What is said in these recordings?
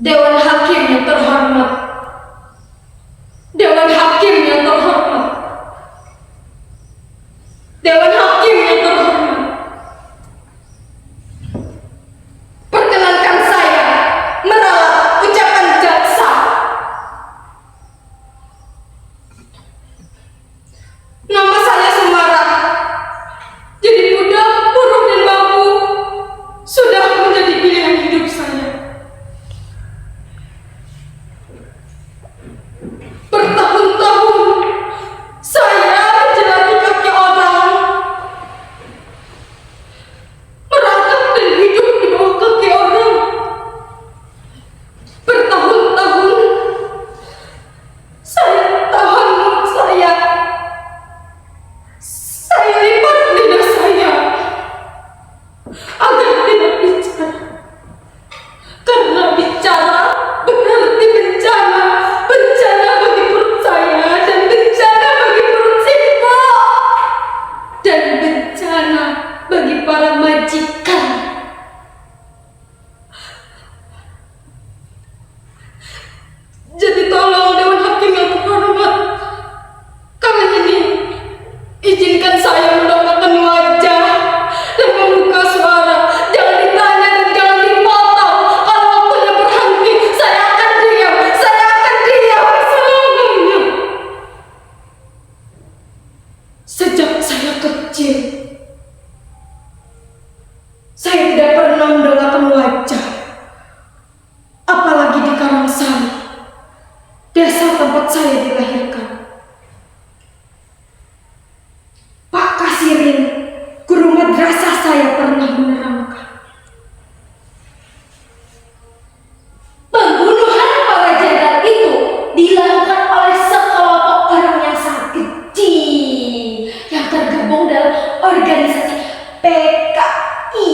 Dewan Hakim yang terhormat, Dewan Hakim yang terhormat, Dewan Hakim yang terhormat. Perkenankan saya meralat ucapan jaksa. Nama saya Semara. Jadi budak, buruk dan bambu sudah menjadi pilihan hidup saya. Bertahun-tahun saya menjelajah kaki orang, merangkak dan hidup di bawah kaki orang. Bertahun-tahun saya tahan mulut saya lipat lidah saya agar tidak bicara, karena bicara berarti bencana. Bencana bagi perut saya dan bencana bagi perut Simbo dan bencana bagi para majikan. Jadi tolong Dewan Hakim yang terhormat, kali ini izinkan saya mendapatkan wajah dan membuka suara. Jangan ditanya dan jangan dipotong. Kalau waktunya berhenti, saya akan diam. Saya akan diam selamanya. Sejak saya kecil, saya tidak pernah mendapatkan wajah, apalagi di Karangsari, desa tempat saya dilahirkan. Pak Kasirin, guru madrasah saya pernah menerangkan, pembunuhan para jenderal itu dilakukan oleh sekelompok orang yang sangat kecil yang tergabung dalam organisasi PKI.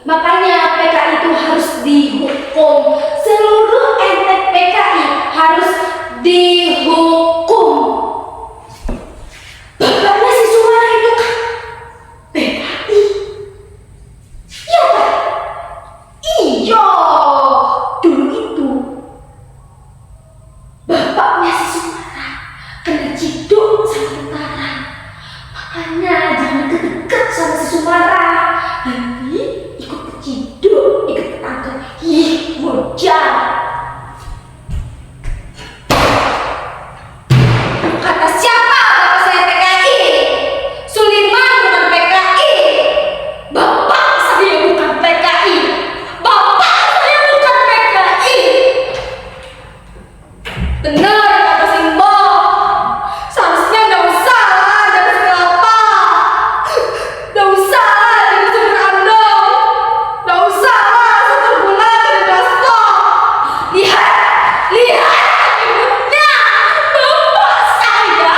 Makanya PKI itu harus dihukum. Seluruh entitas PKI harus dihukum. Bapaknya si Sumara itu kan PKI. Iya kan? Iya. Dulu itu bapaknya si Sumara kena ciduk sama tentara. Makanya jangan deket-deket sama si Sumara. Nanti ikut ciduk, ikut ketangkep. Ih, bocah. Kata siapa bapak saya PKI? Suliman bukan PKI. Bapak saya bukan PKI. Bapak saya bukan PKI. Benar kata Simbo. Seharusnya nggak usah jadi kelapa, nggak usah jadi sumber andong, nggak usah sumber gula dari dasko. Lihat ibunya. Bapak saya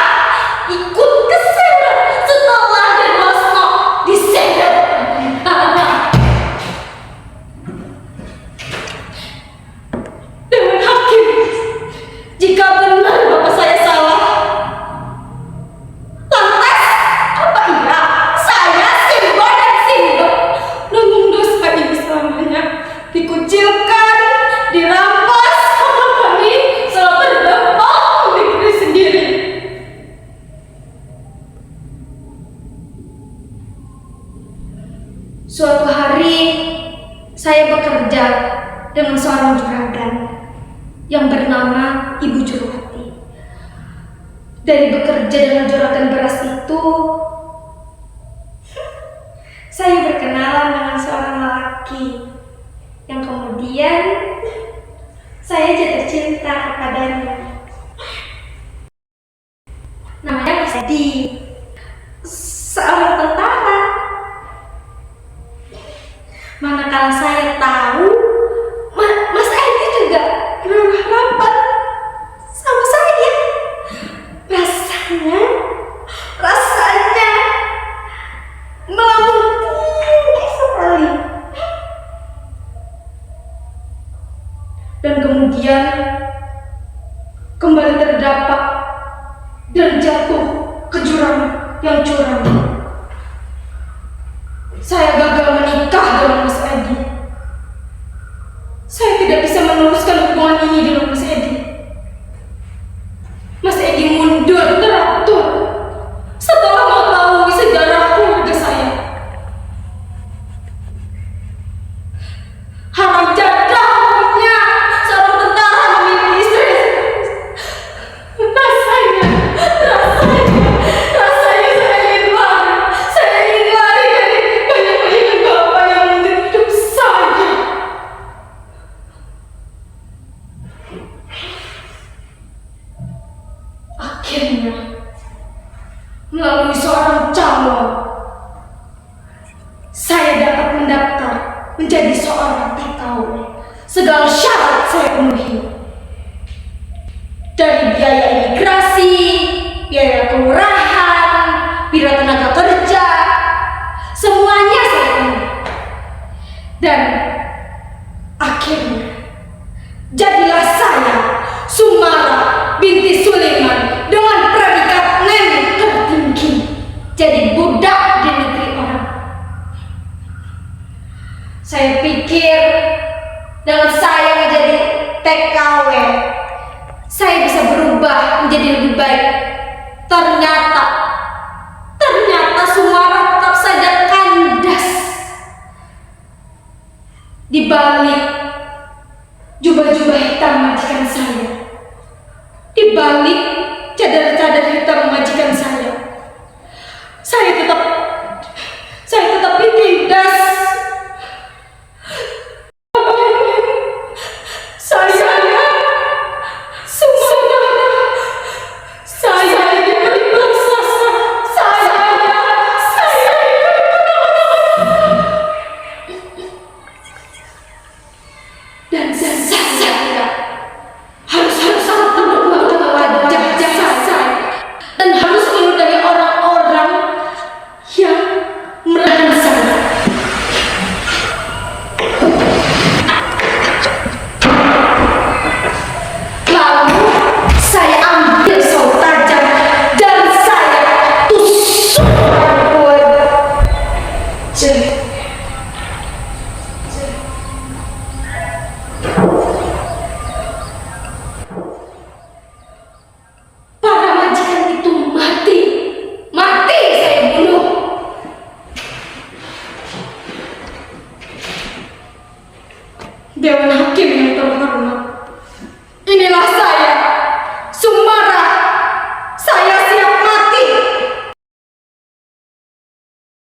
ikut keseret setelah Denwasno diseret. Dewan Hakim, jika benar bapak saya salah, lantas apa iya saya Simbo dan Simbo nanggung dosa ini selamanya, dikucilkan, dirampas, kami selalu terdampak di negeri sendiri. Suatu hari saya bekerja dengan seorang juragan yang bernama Ibu Juruhati. Dari bekerja dengan juragan beras itu, saya berkenalan dengan seorang lelaki yang kemudian saya jatuh cinta kepadanya. Namanya Mas Edi, seorang tentara. Manakala saya tahu Mas Edi juga menaruh harapan sama saya, rasanya melambung tinggi sekali. Dan kemudian kembali terdapat dan jatuh ke jurang jadi budak di negeri orang. Saya pikir dengan saya menjadi TKW, saya bisa berubah menjadi lebih baik. Ternyata